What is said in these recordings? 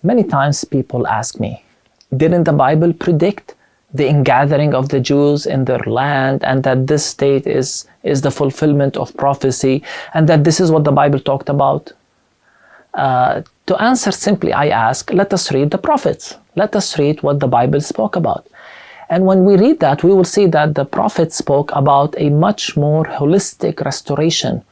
Many times people ask me, didn't the Bible predict the ingathering of the Jews in their land, and that this state is the fulfillment of prophecy, and that this is what the Bible talked about? To answer simply, I ask, let us read the prophets. Let us read what the Bible spoke about. And when we read that, we will see that the prophets spoke about a much more holistic restoration,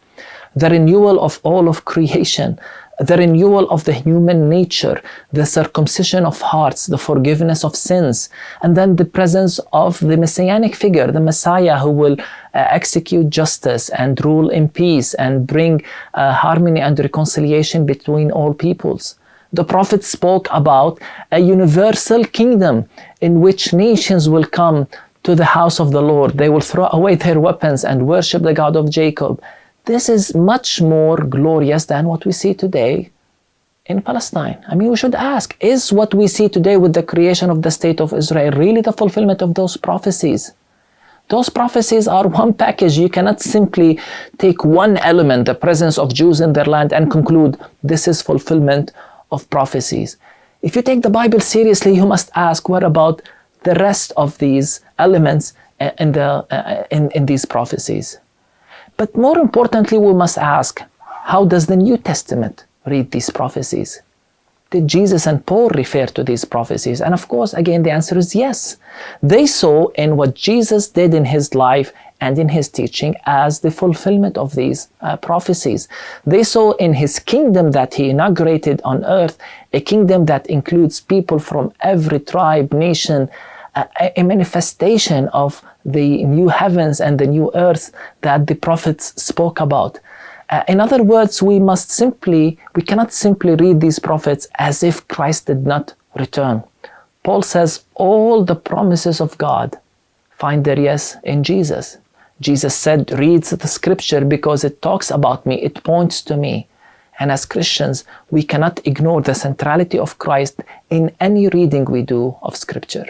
the renewal of all of creation, the renewal of the human nature, the circumcision of hearts, the forgiveness of sins, and then the presence of the messianic figure, the Messiah, who will execute justice and rule in peace and bring harmony and reconciliation between all peoples. The prophets spoke about a universal kingdom in which nations will come to the house of the Lord. They will throw away their weapons and worship the God of Jacob. This is much more glorious than what we see today in Palestine. I mean, we should ask, is what we see today with the creation of the state of Israel really the fulfillment of those prophecies? Those prophecies are one package. You cannot simply take one element, the presence of Jews in their land, and conclude this is fulfillment of prophecies. If you take the Bible seriously, you must ask, what about the rest of these elements in these prophecies? But more importantly, we must ask, how does the New Testament read these prophecies? Did Jesus and Paul refer to these prophecies? And of course, again, the answer is yes. They saw in what Jesus did in his life and in his teaching as the fulfillment of these prophecies. They saw in his kingdom that he inaugurated on earth, a kingdom that includes people from every tribe, nation, a manifestation of the new heavens and the new earth that the prophets spoke about. In other words, we cannot simply read these prophets as if Christ did not return. Paul says all the promises of God find their yes in Jesus. Jesus said, reads the scripture because it talks about me, it points to me. And as Christians, we cannot ignore the centrality of Christ in any reading we do of scripture.